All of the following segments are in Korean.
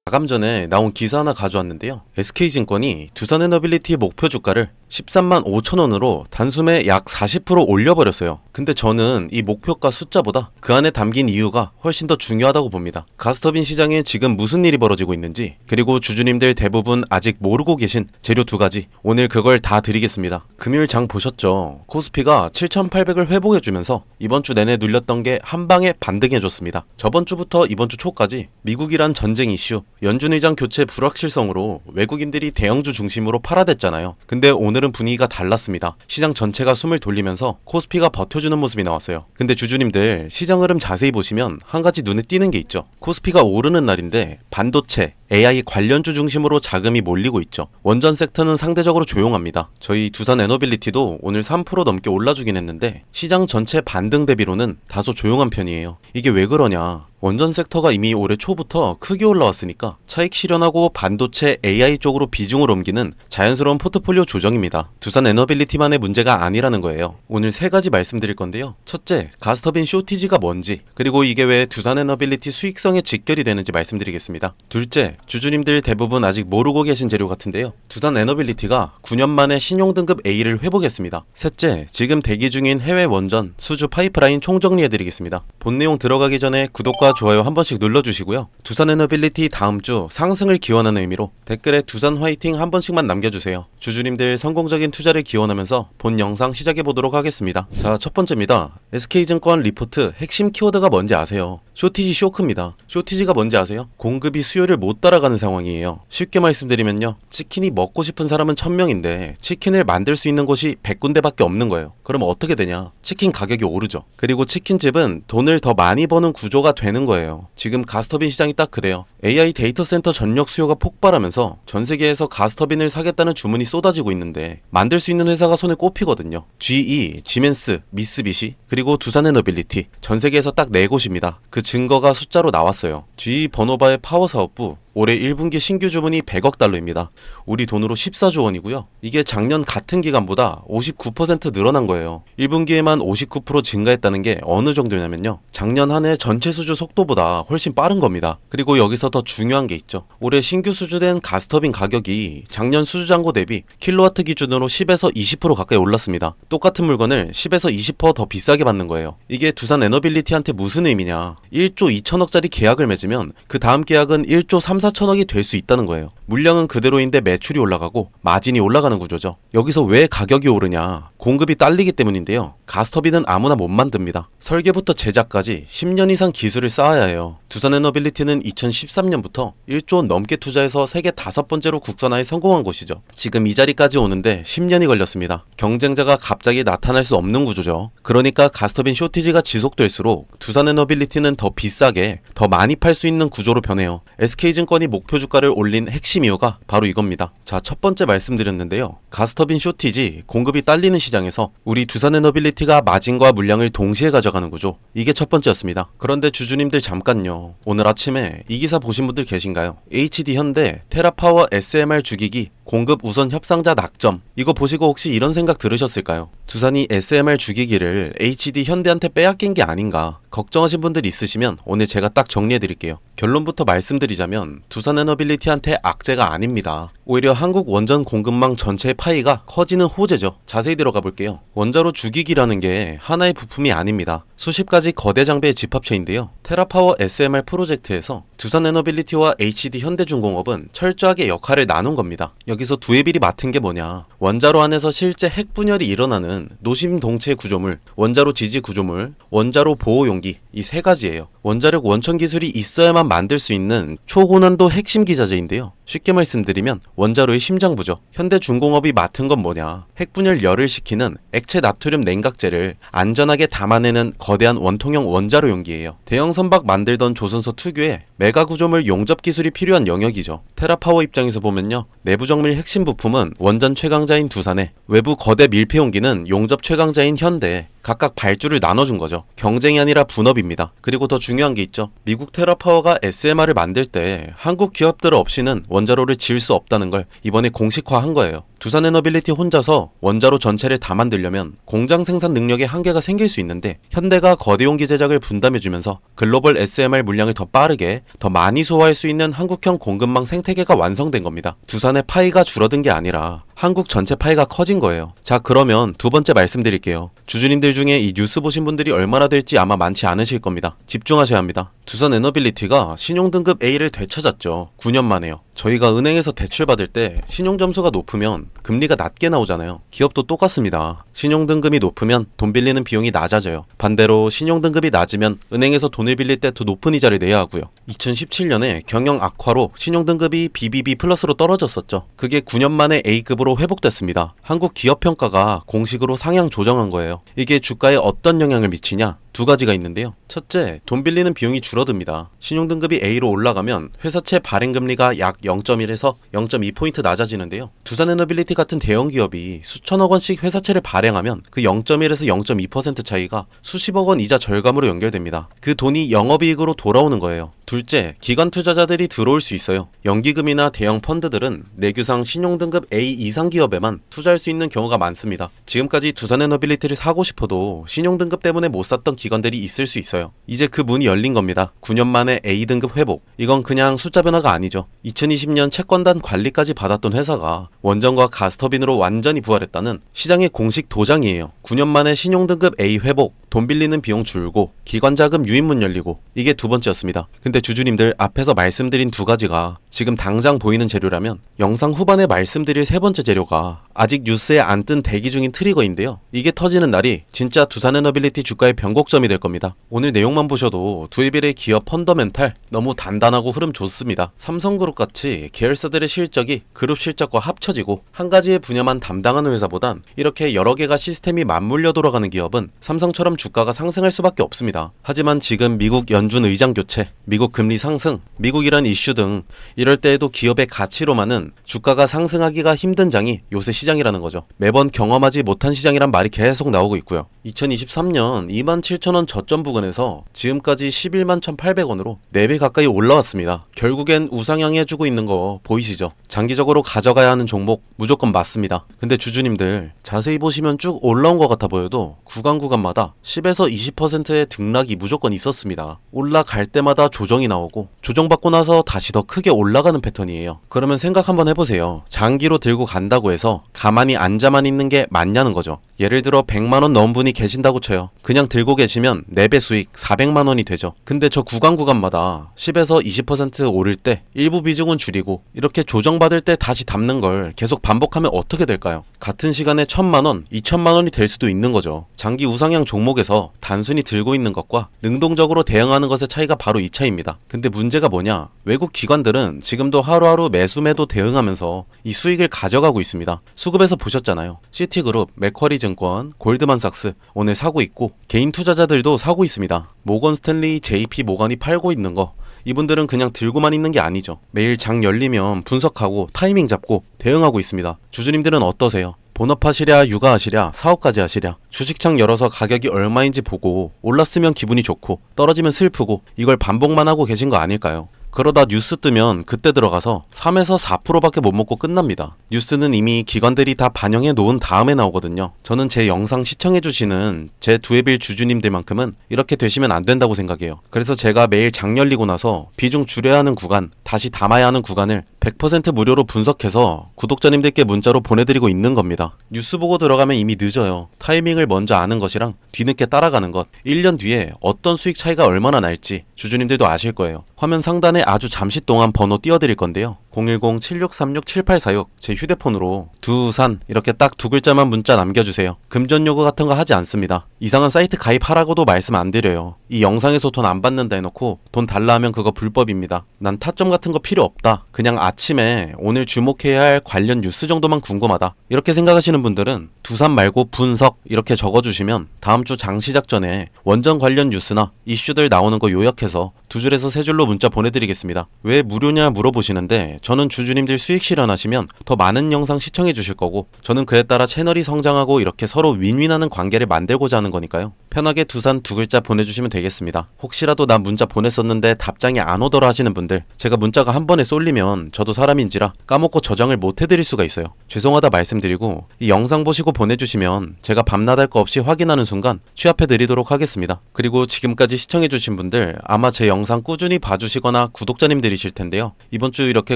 마감 전에 나온 기사 하나 가져왔는데요. SK증권이 두산에너빌리티 목표 주가를 13만 5천원으로 단숨에 약 40% 올려버렸어요. 근데 저는 이 목표가 숫자보다 그 안에 담긴 이유가 훨씬 더 중요하다고 봅니다. 가스터빈 시장에 지금 무슨 일이 벌어지고 있는지, 그리고 주주님들 대부분 아직 모르고 계신 재료 두 가지, 오늘 그걸 다 드리겠습니다. 금요일 장 보셨죠? 코스피가 7,800을 회복해주면서 이번 주 내내 눌렸던 게 한 방에 반등해줬습니다. 저번 주부터 이번 주 초까지 미국이란 전쟁 이슈, 연준 의장 교체 불확실성으로 외국인들이 대형주 중심으로 팔아댔잖아요. 근데 오늘은 분위기가 달랐습니다. 시장 전체가 숨을 돌리면서 코스피가 버텨주는 모습이 나왔어요. 근데 주주님들, 시장 흐름 자세히 보시면 한 가지 눈에 띄는 게 있죠. 코스피가 오르는 날인데 반도체, AI 관련주 중심으로 자금이 몰리고 있죠. 원전 섹터는 상대적으로 조용합니다. 저희 두산에너빌리티도 오늘 3% 넘게 올라주긴 했는데 시장 전체 반등 대비로는 다소 조용한 편이에요. 이게 왜 그러냐? 원전 섹터가 이미 올해 초부터 크게 올라왔으니까 차익 실현하고 반도체 AI 쪽으로 비중을 옮기는 자연스러운 포트폴리오 조정입니다. 두산에너빌리티만의 문제가 아니라는 거예요. 오늘 세 가지 말씀드릴 건데요. 첫째, 가스터빈 쇼티지가 뭔지, 그리고 이게 왜 두산에너빌리티 수익성에 직결이 되는지 말씀드리겠습니다. 둘째, 주주님들 대부분 아직 모르고 계신 재료 같은데요. 두산에너빌리티가 9년 만에 신용등급 A를 회복했습니다. 셋째, 지금 대기 중인 해외 원전, 수주 파이프라인 총정리해드리겠습니다. 본 내용 들어가기 전에 구독과 좋아요 한 번씩 눌러주시고요. 두산에너빌리티 다음주 상승을 기원하는 의미로 댓글에 두산 화이팅 한 번씩만 남겨주세요. 주주님들 성공적인 투자를 기원하면서 본 영상 시작해보도록 하겠습니다. 자, 첫 번째입니다. SK증권 리포트 핵심 키워드가 뭔지 아세요? 쇼티지 쇼크입니다. 쇼티지가 뭔지 아세요? 공급이 수요를 못 따라가는 상황이에요. 쉽게 말씀드리면요, 치킨이 먹고 싶은 사람은 1000명인데 치킨을 만들 수 있는 곳이 100군데밖에 없는 거예요. 그럼 어떻게 되냐? 치킨 가격이 오르죠. 그리고 치킨집은 돈을 더 많이 버는 구조가 되는 거예요. 지금 가스터빈 시장이 딱 그래요. AI 데이터 센터 전력 수요가 폭발하면서 전 세계에서 가스터빈을 사겠다는 주문이 쏟아지고 있는데 만들 수 있는 회사가 손에 꼽히거든요. GE, 지멘스, 미쓰비시, 그리고 두산에너빌리티, 전 세계에서 딱 4곳입니다. 그 증거가 숫자로 나왔어요. GE 버노바의 파워 사업부 올해 1분기 신규 주문이 100억 달러입니다. 우리 돈으로 14조 원이고요. 이게 작년 같은 기간보다 59% 늘어난 거예요. 1분기에만 59% 증가했다는 게 어느 정도냐면요, 작년 한 해 전체 수주 속도보다 훨씬 빠른 겁니다. 그리고 여기서 더 중요한 게 있죠. 올해 신규 수주된 가스터빈 가격이 작년 수주 잔고 대비 킬로와트 기준으로 10에서 20% 가까이 올랐습니다. 똑같은 물건을 10에서 20%더 비싸게 받는 거예요. 이게 두산에너빌리티한테 무슨 의미냐? 1조 2천억짜리 계약을 맺으면 그 다음 계약은 1조 3, 4천억이 될 수 있다는 거예요. 물량은 그대로인데 매출이 올라가고 마진이 올라가는 구조죠. 여기서 왜 가격이 오르냐? 공급이 딸리기 때문인데요. 가스터빈은 아무나 못 만듭니다. 설계부터 제작까지 10년 이상 기술을 쌓아야 해요. 두산에너빌리티는 2013년부터 1조 원 넘게 투자해서 세계 5번째로 국산화에 성공한 곳이죠. 지금 이 자리까지 오는데 10년이 걸렸습니다. 경쟁자가 갑자기 나타날 수 없는 구조죠. 그러니까 가스터빈 쇼티지가 지속될수록 두산에너빌리티는 더 비싸게, 더 많이 팔 수 있는 구조로 변해요. SK증권이 목표 주가를 올린 핵심 이유가 바로 이겁니다. 자, 첫 번째 말씀드렸는데요. 가스터빈 쇼티지, 공급이 딸리는 시장에서 우리 두산에너빌리티가 마진과 물량을 동시에 가져가는 구조, 이게 첫 번째였습니다. 그런데 주주님들 잠깐요. 오늘 아침에 이 기사 보신 분들 계신가요? HD 현대 테라파워 SMR 주기기 공급 우선 협상자 낙점, 이거 보시고 혹시 이런 생각 들으셨을까요? 두산이 SMR 주기기를 HD 현대한테 빼앗긴 게 아닌가 걱정하신 분들 있으시면 오늘 제가 딱 정리해드릴게요. 결론부터 말씀드리자면 두산에너빌리티한테 악재가 아닙니다. 오히려 한국 원전 공급망 전체의 파이가 커지는 호재죠. 자세히 들어가 볼게요. 원자로 주기기라는 게 하나의 부품이 아닙니다. 수십 가지 거대 장비의 집합체인데요. 테라파워 SMR 프로젝트에서 두산에너빌리티와 HD 현대중공업은 철저하게 역할을 나눈 겁니다. 여기서 두에빌이 맡은 게 뭐냐? 원자로 안에서 실제 핵 분열이 일어나는 노심동체 구조물, 원자로 지지 구조물, 원자로 보호용기, 이 세 가지예요. 원자력 원천 기술이 있어야만 만들 수 있는 초고난도 핵심 기자재인데요. 쉽게 말씀드리면 원자로의 심장부죠. 현대중공업이 맡은 건 뭐냐? 핵분열 열을 식히는 액체 나트륨 냉각제를 안전하게 담아내는 거대한 원통형 원자로 용기예요. 대형 선박 만들던 조선소 특유의 메가 구조물 용접 기술이 필요한 영역이죠. 테라파워 입장에서 보면요, 내부 정밀 핵심 부품은 원전 최강자인 두산에, 외부 거대 밀폐 용기는 용접 최강자인 현대, 각각 발주를 나눠준 거죠. 경쟁이 아니라 분업입니다. 그리고 더 중요한 게 있죠. 미국 테라파워가 SMR을 만들 때 한국 기업들 없이는 원자로를 지을 수 없다는 걸 이번에 공식화한 거예요. 두산에너빌리티 혼자서 원자로 전체를 다 만들려면 공장 생산 능력에 한계가 생길 수 있는데 현대가 거대 용기 제작을 분담해주면서 글로벌 SMR 물량을 더 빠르게 더 많이 소화할 수 있는 한국형 공급망 생태계가 완성된 겁니다. 두산의 파이가 줄어든 게 아니라 한국 전체 파이가 커진 거예요. 자, 그러면 두 번째 말씀드릴게요. 주주님들 중에 이 뉴스 보신 분들이 얼마나 될지 아마 많지 않으실 겁니다. 집중하셔야 합니다. 두산에너빌리티가 신용등급 A를 되찾았죠. 9년 만에요. 저희가 은행에서 대출받을 때 신용점수가 높으면 금리가 낮게 나오잖아요. 기업도 똑같습니다. 신용등급이 높으면 돈 빌리는 비용이 낮아져요. 반대로 신용등급이 낮으면 은행에서 돈을 빌릴 때 더 높은 이자를 내야 하고요. 2017년에 경영 악화로 신용등급이 BBB 플러스로 떨어졌었죠. 그게 9년 만에 A급으로 회복됐습니다. 한국 기업평가가 공식으로 상향 조정한 거예요. 이게 주가에 어떤 영향을 미치냐? 두 가지가 있는데요. 첫째, 돈 빌리는 비용이 줄어듭니다. 신용등급이 A로 올라가면 회사채 발행금리가 약 0.1에서 0.2포인트 낮아지는데요. 두산에너빌리티 같은 대형 기업이 수천억 원씩 회사채를 발행하면 그 0.1에서 0.2% 차이가 수십억 원 이자 절감으로 연결됩니다. 그 돈이 영업이익으로 돌아오는 거예요. 둘째, 기관 투자자들이 들어올 수 있어요. 연기금이나 대형 펀드들은 내규상 신용등급 A 이상 기업에만 투자할 수 있는 경우가 많습니다. 지금까지 두산에너빌리티를 사고 싶어도 신용등급 때문에 못 샀던 기관들이 있을 수 있어요. 이제 그 문이 열린 겁니다. 9년 만에 A등급 회복. 이건 그냥 숫자 변화가 아니죠. 2020년 채권단 관리까지 받았던 회사가 원전과 가스터빈으로 완전히 부활했다는 시장의 공식 도장이에요. 9년 만에 신용등급 A 회복, 돈 빌리는 비용 줄고 기관 자금 유입문 열리고, 이게 두 번째였습니다. 근데 주주님들, 앞에서 말씀드린 두 가지가 지금 당장 보이는 재료라면 영상 후반에 말씀드릴 세 번째 재료가 아직 뉴스에 안 뜬 대기 중인 트리거인데요. 이게 터지는 날이 진짜 두산에너빌리티 주가의 변곡점이 될 겁니다. 오늘 내용만 보셔도 두에빌의 기업 펀더멘탈 너무 단단하고 흐름 좋습니다. 삼성그룹 같이 계열사들의 실적이 그룹 실적과 합쳐지고 한 가지의 분야만 담당하는 회사보단 이렇게 여러 개가 시스템이 맞물려 돌아가는 기업은 삼성처럼 주가가 상승할 수밖에 없습니다. 하지만 지금 미국 연준 의장 교체, 미국 금리 상승, 미국이란 이슈 등 이럴 때에도 기업의 가치로만은 주가가 상승하기가 힘든 장이 요새 시장이라는 거죠. 매번 경험하지 못한 시장이란 말이 계속 나오고 있고요. 2023년 27,000원 저점 부근에서 지금까지 11만 1,800원으로 4배 가까이 올라왔습니다. 결국엔 우상향해주고 있는 거 보이시죠? 장기적으로 가져가야 하는 종목 무조건 맞습니다. 근데 주주님들, 자세히 보시면 쭉 올라온 것 같아 보여도 구간마다 10에서 20%의 등락이 무조건 있었습니다. 올라갈 때마다 조정이 나오고 조정받고 나서 다시 더 크게 올라가는 패턴이에요. 그러면 생각 한번 해보세요. 장기로 들고 간다고 해서 가만히 앉아만 있는 게 맞냐는 거죠. 예를 들어 100만원 넣은 분이 계신다고 쳐요. 그냥 들고 계시면 4배 수익 400만원이 되죠. 근데 저 구간마다 10에서 20% 오를 때 일부 비중은 줄이고 이렇게 조정받을 때 다시 담는 걸 계속 반복하면 어떻게 될까요? 같은 시간에 1,000만원, 2,000만원이 될 수도 있는 거죠. 장기 우상향 종목에서 단순히 들고 있는 것과 능동적으로 대응하는 것의 차이가 바로 이 차이입니다. 근데 문제가 뭐냐? 외국 기관들은 지금도 하루하루 매수매도 대응하면서 이 수익을 가져가고 있습니다. 수급에서 보셨잖아요. 시티그룹, 맥쿼리 증권, 골드만삭스 오늘 사고 있고, 개인 투자자들도 사고 있습니다. 모건 스탠리, JP 모건이 팔고 있는 거, 이분들은 그냥 들고만 있는 게 아니죠. 매일 장 열리면 분석하고 타이밍 잡고 대응하고 있습니다. 주주님들은 어떠세요? 본업하시랴, 육아하시랴, 사업까지 하시랴, 주식창 열어서 가격이 얼마인지 보고 올랐으면 기분이 좋고 떨어지면 슬프고, 이걸 반복만 하고 계신 거 아닐까요? 그러다 뉴스 뜨면 그때 들어가서 3에서 4%밖에 못 먹고 끝납니다. 뉴스는 이미 기관들이 다 반영해 놓은 다음에 나오거든요. 저는 제 영상 시청해주시는 제 두에빌 주주님들만큼은 이렇게 되시면 안 된다고 생각해요. 그래서 제가 매일 장 열리고 나서 비중 줄여야 하는 구간, 다시 담아야 하는 구간을 100% 무료로 분석해서 구독자님들께 문자로 보내드리고 있는 겁니다. 뉴스 보고 들어가면 이미 늦어요. 타이밍을 먼저 아는 것이랑 뒤늦게 따라가는 것, 1년 뒤에 어떤 수익 차이가 얼마나 날지 주주님들도 아실 거예요. 화면 상단에 아주 잠시 동안 번호 띄워드릴 건데요. 010-7636-7846 제 휴대폰으로 두산 이렇게 딱 두 글자만 문자 남겨주세요. 금전 요구 같은 거 하지 않습니다. 이상한 사이트 가입하라고도 말씀 안 드려요. 이 영상에서 돈 안 받는다 해놓고 돈 달라 하면 그거 불법입니다. 난 타점 같은 거 필요 없다. 그냥 아침에 오늘 주목해야 할 관련 뉴스 정도만 궁금하다. 이렇게 생각하시는 분들은 두산 말고 분석 이렇게 적어주시면 다음 주 장 시작 전에 원전 관련 뉴스나 이슈들 나오는 거 요약해서 2줄에서 3줄로 문자 보내드리겠습니다. 왜 무료냐 물어보시는데 저는 주주님들 수익 실현하시면 더 많은 영상 시청해 주실 거고 저는 그에 따라 채널이 성장하고 이렇게 서로 윈윈하는 관계를 만들고자 하는 거니까요. 편하게 두산 두 글자 보내주시면 되겠습니다. 혹시라도 나 문자 보냈었는데 답장이 안 오더라 하시는 분들, 제가 문자가 한 번에 쏠리면 저도 사람인지라 까먹고 저장을 못 해드릴 수가 있어요. 죄송하다 말씀드리고 이 영상 보시고 보내주시면 제가 밤낮 할 거 없이 확인하는 순간 취합해드리도록 하겠습니다. 그리고 지금까지 시청해주신 분들 아마 제 영상 꾸준히 봐주시거나 구독자님들이실 텐데요. 이번 주 이렇게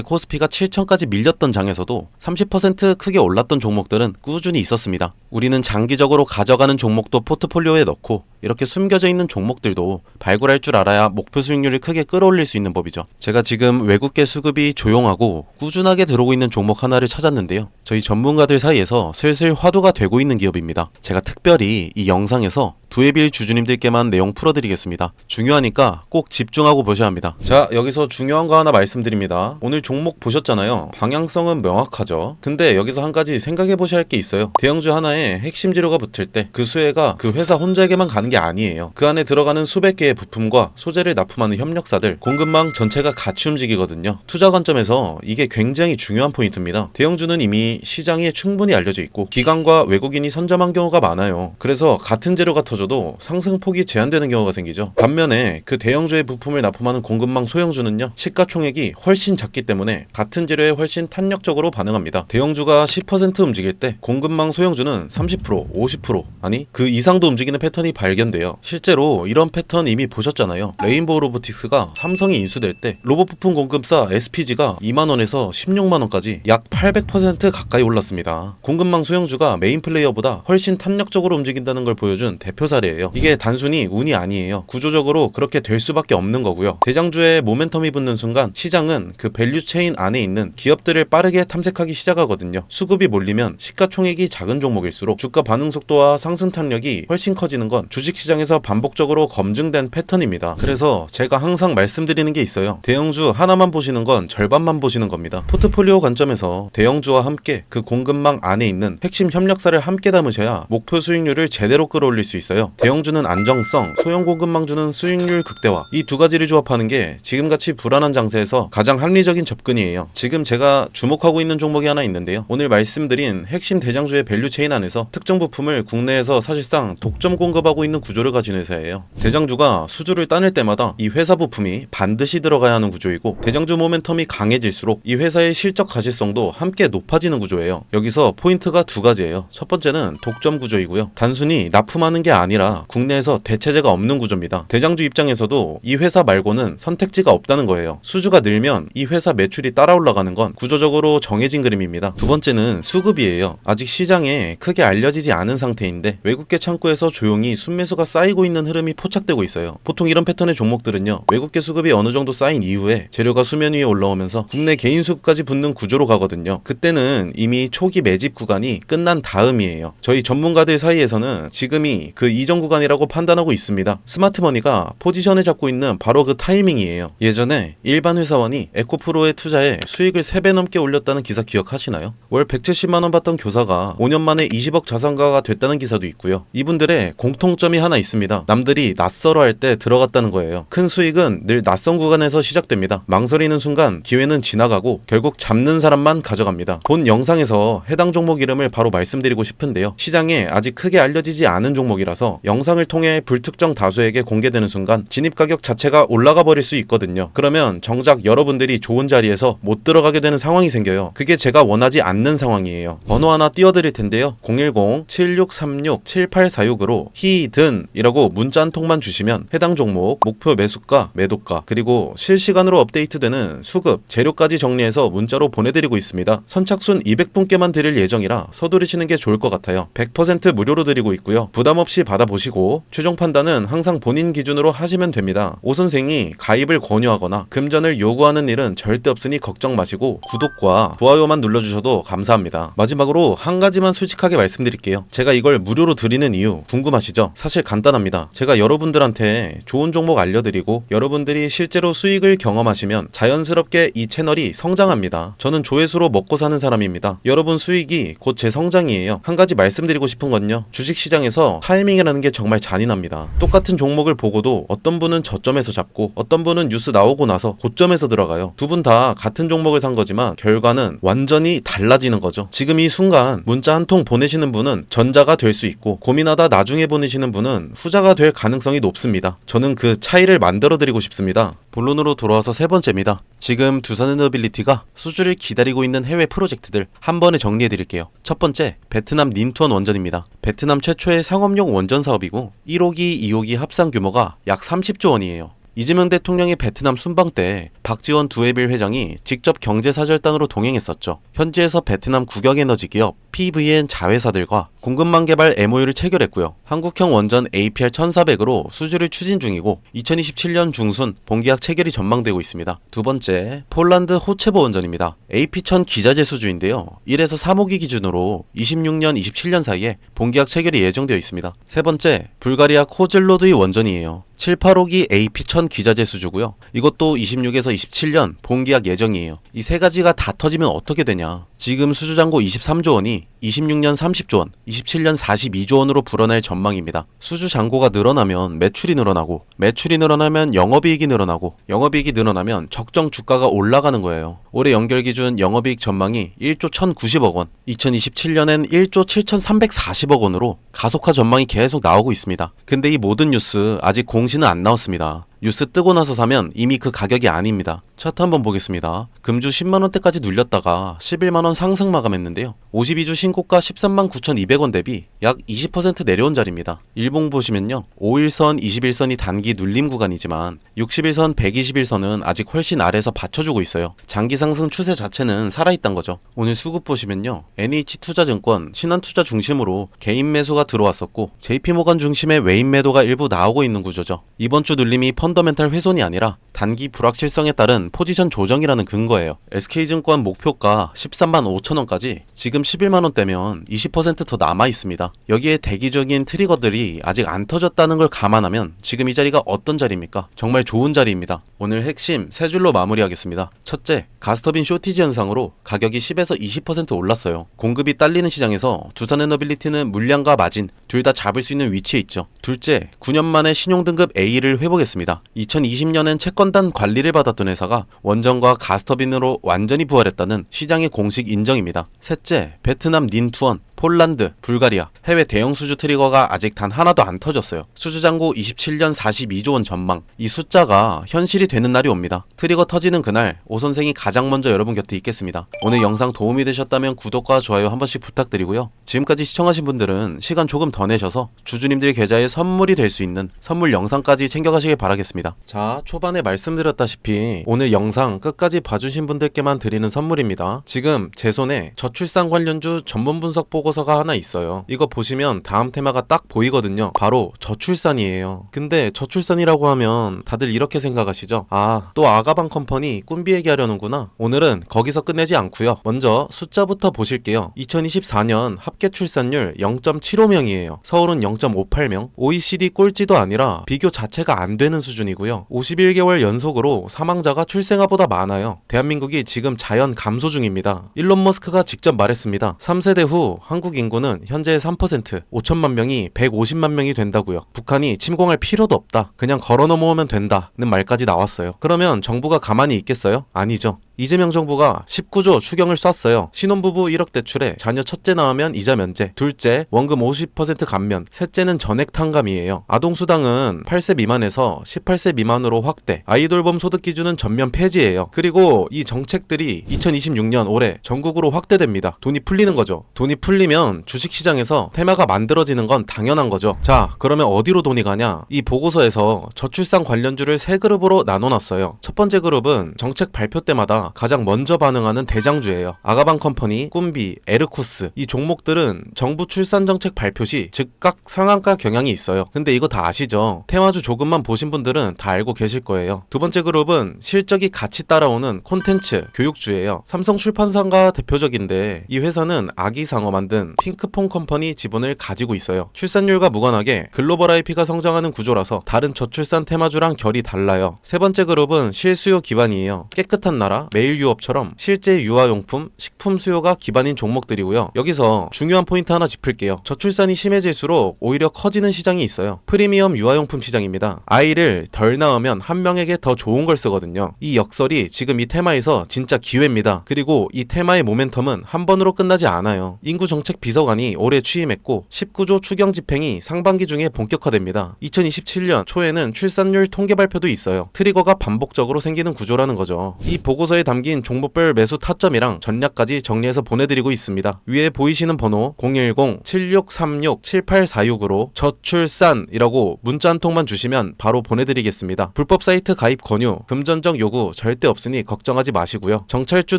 코스피가 7천까지 밀렸던 장에서도 30% 크게 올랐던 종목들은 꾸준히 있었습니다. 우리는 장기적으로 가져가는 종목도 포트폴리오에 넣고 이렇게 숨겨져 있는 종목들도 발굴할 줄 알아야 목표 수익률을 크게 끌어올릴 수 있는 법이죠. 제가 지금 외국계 수급이 조용하고 꾸준하게 들어오고 있는 종목 하나를 찾았는데요. 저희 전문가들 사이에서 슬슬 화두가 되고 있는 기업입니다. 제가 특별히 이 영상에서 두에빌 주주님들께만 내용 풀어드리겠습니다. 중요하니까 꼭 집중하고 보셔야 합니다. 자, 여기서 중요한 거 하나 말씀드립니다. 오늘 종목 보셨잖아요. 방향성은 명확하죠. 근데 여기서 한 가지 생각해 보셔야 할 게 있어요. 대형주 하나에 핵심 재료가 붙을 때 그 수혜가 그 회사 혼자에게만 가는 게 아니에요. 그 안에 들어가는 수백 개의 부품과 소재를 납품하는 협력사들, 공급망 전체가 같이 움직이거든요. 투자 관점에서 이게 굉장히 중요한 포인트입니다. 대형주는 이미 시장에 충분히 알려져 있고 기관과 외국인이 선점한 경우가 많아요. 그래서 같은 재료가 터져도 상승폭이 제한되는 경우가 생기죠. 반면에 그 대형주의 부품을 납품하는 공급망 소형주는요, 시가총액이 훨씬 작기 때문에 같은 재료에 훨씬 탄력적으로 반응합니다. 대형주가 10% 움직일 때 공급망 소형주는 30%, 50% 아니 그 이상도 움직이는 패턴이 발견돼요. 실제로 이런 패턴 이미 보셨잖아요. 레인보우 로보틱스가 삼성이 인수될 때 로봇 부품 공급사 SPG가 2만원에서 16만원까지 약 800% 가까이 올랐습니다. 공급망 소형주가 메인 플레이어보다 훨씬 탄력적으로 움직인다는 걸 보여준 대표 사례예요. 이게 단순히 운이 아니에요. 구조적으로 그렇게 될 수밖에 없는 거고요. 대장주에 모멘텀이 붙는 순간 시장은 그 밸류체인 안에 있는 기업들을 빠르게 탐색하기 시작하거든요. 수급이 몰리면 시가총액이 작은 종목일수록 주가 반응 속도와 상승 탄력이 훨씬 커지는 건 주식시장에서 반복적으로 검증된 패턴입니다. 그래서 제가 항상 말씀드리는 게 있어요. 대형주 하나만 보시는 건 절반만 보시는 겁니다. 포트폴리오 관점에서 대형주와 함께 그 공급망 안에 있는 핵심 협력사를 함께 담으셔야 목표 수익률을 제대로 끌어올릴 수 있어요. 대형주는 안정성, 소형 공급망주는 수익률 극대화, 이 두 가지를 조합하는 게 지금같이 불안한 장세에서 가장 합리적인 접근이에요. 지금 제가 주목하고 있는 종목이 하나 있는데요. 오늘 말씀드린 핵심 대장주의 밸류체인 안에서 특정 부품을 국내에서 사실상 독점 공급하고 있는 구조를 가진 회사예요. 대장주가 수주를 따낼 때마다 이 회사 부품이 반드시 들어가야 하는 구조이고 대장주 모멘텀이 강해질수록 이 회사의 실적 가시성도 함께 높아지는 구조예요. 여기서 포인트가 두 가지예요. 첫 번째는 독점 구조이고요. 단순히 납품하는 게 아니라 국내에서 대체제가 없는 구조입니다. 대장주 입장에서도 이 회사 말고는 선택지가 없다는 거예요. 수주가 늘면 이 회사 매출이 따라 올라가는 건 구조적으로 정해진 그림입니다. 두 번째는 수급이에요. 아직 시장에 크게 알려지지 않은 상태인데 외국계 창구에서 조용히 순매수가 쌓이고 있는 흐름이 포착되고 있어요. 보통 이런 패턴의 종목들은요, 외국계 수급이 어느 정도 쌓인 이후에 재료가 수면 위에 올라오면서 국내 개인 수급까지 붙는 구조로 가거든요. 그때는 이미 초기 매집 구간이 끝난 다음이에요. 저희 전문가들 사이에서는 지금이 그 이전 구간이라고 판단하고 있습니다. 스마트머니가 포지션을 잡고 있는 바로 그 타이밍이에요. 예전에 일반 회사원이 에코프로에 투자해 수익을 3배 넘게 올렸다는 기사 기억하시나요? 월 170만원 받던 교사가 5년 만에 20억 자산가가 됐다는 기사도 있고요. 이분들의 공통점이 하나 있습니다. 남들이 낯설어 할 때 들어갔다는 거예요. 큰 수익은 늘 낯선 구간에서 시작됩니다. 망설이는 순간 기회는 지나가고 결국 잡는 사람만 가져갑니다. 본 영상에서 해당 종목 이름을 바로 말씀드리고 싶은데요. 시장에 아직 크게 알려지지 않은 종목이라서 영상을 통해 불특정 다수에게 공개되는 순간 진입 가격 자체가 올라가 버릴 수 있거든요. 그러면 정작 여러분들이 좋은 자리에서 못 들어가게 되는 상황이 생겨요. 그게 제가 원하지 않는 상황이에요. 번호 하나 띄워드릴 텐데요. 010-7636-7846으로 히든이라고 문자 한 통만 주시면 해당 종목 목표 매수가, 매도가, 그리고 실시간으로 업데이트되는 수급, 재료까지 정리해서 문자로 보내드리고 있습니다. 선착순 200분께만 드릴 예정이라 서두르시는 게 좋을 것 같아요. 100% 무료로 드리고 있고요. 부담 없이 받아보시고 최종 판단은 항상 본인 기준으로 하시면 됩니다. 오 선생이 가입을 권유하거나 금전을 요구하는 일은 절대 없으니 걱정 마시고 구독과 좋아요만 눌러주셔도 감사합니다. 마지막으로 한 가지만 솔직하게 말씀드릴게요. 제가 이걸 무료로 드리는 이유 궁금하시죠? 사실 사실 간단합니다. 제가 여러분들한테 좋은 종목 알려드리고 여러분들이 실제로 수익을 경험하시면 자연스럽게 이 채널이 성장합니다. 저는 조회수로 먹고 사는 사람입니다. 여러분 수익이 곧 제 성장이에요. 한 가지 말씀드리고 싶은 건요, 주식시장에서 타이밍이라는 게 정말 잔인합니다. 똑같은 종목을 보고도 어떤 분은 저점에서 잡고 어떤 분은 뉴스 나오고 나서 고점에서 들어가요. 두 분 다 같은 종목을 산 거지만 결과는 완전히 달라지는 거죠. 지금 이 순간 문자 한 통 보내시는 분은 전자가 될 수 있고 고민하다 나중에 보내시는 분은 후자가 될 가능성이 높습니다. 저는 그 차이를 만들어 드리고 싶습니다. 본론으로 돌아와서 세 번째입니다. 지금 두산에너빌리티가 수주를 기다리고 있는 해외 프로젝트들 한 번에 정리해 드릴게요. 첫 번째, 베트남 닌투원 원전입니다. 베트남 최초의 상업용 원전 사업이고 1호기, 2호기 합산 규모가 약 30조 원이에요. 이재명 대통령이 베트남 순방 때 박지원 두해빌 회장이 직접 경제사절단으로 동행했었죠. 현지에서 베트남 국영에너지 기업 PVN 자회사들과 공급망 개발 MOU를 체결했고요. 한국형 원전 APR 1400으로 수주를 추진 중이고 2027년 중순 본계약 체결이 전망되고 있습니다. 두 번째, 폴란드 호체보 원전입니다. AP1000 기자재 수주인데요. 1에서 3호기 기준으로 26년, 27년 사이에 본계약 체결이 예정되어 있습니다. 세 번째, 불가리아 코즐로드이 원전이에요. 7, 8호기 AP1000 기자재 수주고요. 이것도 26에서 27년 본계약 예정이에요. 이 세 가지가 다 터지면 어떻게 되냐? 지금 수주잔고 23조 원이 26년 30조 원, 27년 42조 원으로 불어날 전망입니다. 수주 잔고가 늘어나면 매출이 늘어나고, 매출이 늘어나면 영업이익이 늘어나고, 영업이익이 늘어나면 적정 주가가 올라가는 거예요. 올해 연결 기준 영업이익 전망이 1조 1,090억 원, 2027년엔 1조 7,340억 원으로 가속화 전망이 계속 나오고 있습니다. 근데 이 모든 뉴스 아직 공시는 안 나왔습니다. 뉴스 뜨고 나서 사면 이미 그 가격이 아닙니다. 차트 한번 보겠습니다. 금주 10만원대까지 눌렸다가 11만원 상승 마감했는데요. 52주 신고가 13만 9,200원 대비 약 20% 내려온 자리입니다. 일봉 보시면요, 5일선, 21선이 단기 눌림 구간이지만 60일선, 120일선은 아직 훨씬 아래에서 받쳐주고 있어요. 장기 상승 추세 자체는 살아있단 거죠. 오늘 수급 보시면요, NH투자증권, 신한투자 중심으로 개인 매수가 들어왔었고 JP모간 중심의 외인 매도가 일부 나오고 있는 구조죠. 이번 주 눌림이 펀더멘탈 훼손이 아니라 단기 불확실성에 따른 포지션 조정이라는 근거예요. SK증권 목표가 13만 5천원까지 지금 11만원대면 20% 더 남아있습니다. 여기에 대기적인 트리거들이 아직 안 터졌다는 걸 감안하면 지금 이 자리가 어떤 자리입니까? 정말 좋은 자리입니다. 오늘 핵심 세 줄로 마무리하겠습니다. 첫째, 가스터빈 쇼티지 현상으로 가격이 10에서 20% 올랐어요. 공급이 딸리는 시장에서 두산에너빌리티는 물량과 마진 둘 다 잡을 수 있는 위치에 있죠. 둘째, 9년 만에 신용등급 A를 회복했습니다. 2020년엔 채권단 관리를 받았던 회사가 원전과 가스터빈으로 완전히 부활했다는 시장의 공식 인정입니다. 셋째, 베트남 닌투원, 폴란드, 불가리아 해외 대형 수주 트리거가 아직 단 하나도 안 터졌어요. 수주잔고 27년 42조 원 전망, 이 숫자가 현실이 되는 날이 옵니다. 트리거 터지는 그날 오 선생이 가장 먼저 여러분 곁에 있겠습니다. 오늘 영상 도움이 되셨다면 구독과 좋아요 한 번씩 부탁드리고요. 지금까지 시청하신 분들은 시간 조금 더 내셔서 주주님들 계좌에 선물이 될 수 있는 선물 영상까지 챙겨가시길 바라겠습니다. 자, 초반에 말씀드렸다시피 오늘 영상 끝까지 봐주신 분들께만 드리는 선물입니다. 지금 제 손에 저출산 관련주 전문 분석 보고서가 하나 있어요. 이거 보시면 다음 테마가 딱 보이거든요. 바로 저출산이에요. 근데 저출산이라고 하면 다들 이렇게 생각하시죠? 아, 또 아가방 컴퍼니 꾼비 얘기하려는구나. 오늘은 거기서 끝내지 않고요. 먼저 숫자부터 보실게요. 2024년 합계 출산율 0.75명이에요. 서울은 0.58명. OECD 꼴찌도 아니라 비교 자체가 안 되는 수준이고요. 51개월 연속으로 사망자가 출생아보다 많아요. 대한민국이 지금 자연 감소 중입니다. 일론 머스크가 직접 말했습니다. 3세대 후 한국 인구는 현재 3%, 5천만 명이 150만 명이 된다고요. 북한이 침공할 필요도 없다. 그냥 걸어 넘어오면 된다는 말까지 나왔어요. 그러면 정부가 가만히 있겠어요? 아니죠. 이재명 정부가 19조 추경을 쐈어요. 신혼부부 1억 대출에 자녀 첫째 낳으면 이자 면제, 둘째 원금 50% 감면, 셋째는 전액 탕감이에요. 아동수당은 8세 미만에서 18세 미만으로 확대, 아이돌봄 소득 기준은 전면 폐지예요. 그리고 이 정책들이 2026년 올해 전국으로 확대됩니다. 돈이 풀리는 거죠. 돈이 풀리면 주식시장에서 테마가 만들어지는 건 당연한 거죠. 자, 그러면 어디로 돈이 가냐? 이 보고서에서 저출산 관련주를 세 그룹으로 나눠놨어요. 첫 번째 그룹은 정책 발표 때마다 주가 가장 먼저 반응하는 대장주예요. 아가방 컴퍼니, 꿈비, 에르코스 이 종목들은 정부 출산 정책 발표 시 즉각 상한가 경향이 있어요. 근데 이거 다 아시죠? 테마주 조금만 보신 분들은 다 알고 계실 거예요. 두 번째 그룹은 실적이 같이 따라오는 콘텐츠, 교육주예요. 삼성 출판사가 대표적인데 이 회사는 아기상어 만든 핑크퐁 컴퍼니 지분을 가지고 있어요. 출산율과 무관하게 글로벌 IP가 성장하는 구조라서 다른 저출산 테마주랑 결이 달라요. 세 번째 그룹은 실수요 기반이에요. 깨끗한 나라, 매일 유업처럼 실제 유아용품, 식품 수요가 기반인 종목들이고요. 여기서 중요한 포인트 하나 짚을게요. 저출산이 심해질수록 오히려 커지는 시장이 있어요. 프리미엄 유아용품 시장입니다. 아이를 덜 낳으면 한 명에게 더 좋은 걸 쓰거든요. 이 역설이 지금 이 테마에서 진짜 기회입니다. 그리고 이 테마의 모멘텀은 한 번으로 끝나지 않아요. 인구정책 비서관이 올해 취임했고 19조 추경 집행이 상반기 중에 본격화됩니다. 2027년 초에는 출산율 통계 발표도 있어요. 트리거가 반복적으로 생기는 구조라는 거죠. 이 보고서에 담긴 종목별 매수 타점이랑 전략까지 정리해서 보내드리고 있습니다. 위에 보이시는 번호 010-7636-7846으로 저출산이라고 문자 한 통만 주시면 바로 보내드리겠습니다. 불법 사이트 가입 권유, 금전적 요구 절대 없으니 걱정하지 마시고요. 정찰주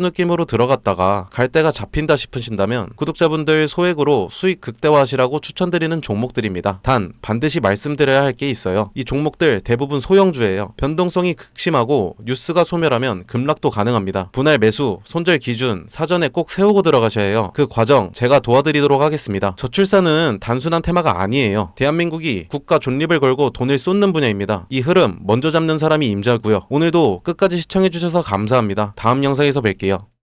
느낌으로 들어갔다가 갈 데가 잡힌다 싶으신다면 구독자분들 소액으로 수익 극대화하시라고 추천드리는 종목들입니다. 단 반드시 말씀드려야 할 게 있어요. 이 종목들 대부분 소형주예요. 변동성이 극심하고 뉴스가 소멸하면 급락도 가능합니다. 분할 매수, 손절 기준 사전에 꼭 세우고 들어가셔야 해요. 그 과정 제가 도와드리도록 하겠습니다. 저출산은 단순한 테마가 아니에요. 대한민국이 국가 존립을 걸고 돈을 쏟는 분야입니다. 이 흐름 먼저 잡는 사람이 임자고요. 오늘도 끝까지 시청해주셔서 감사합니다. 다음 영상에서 뵐게요.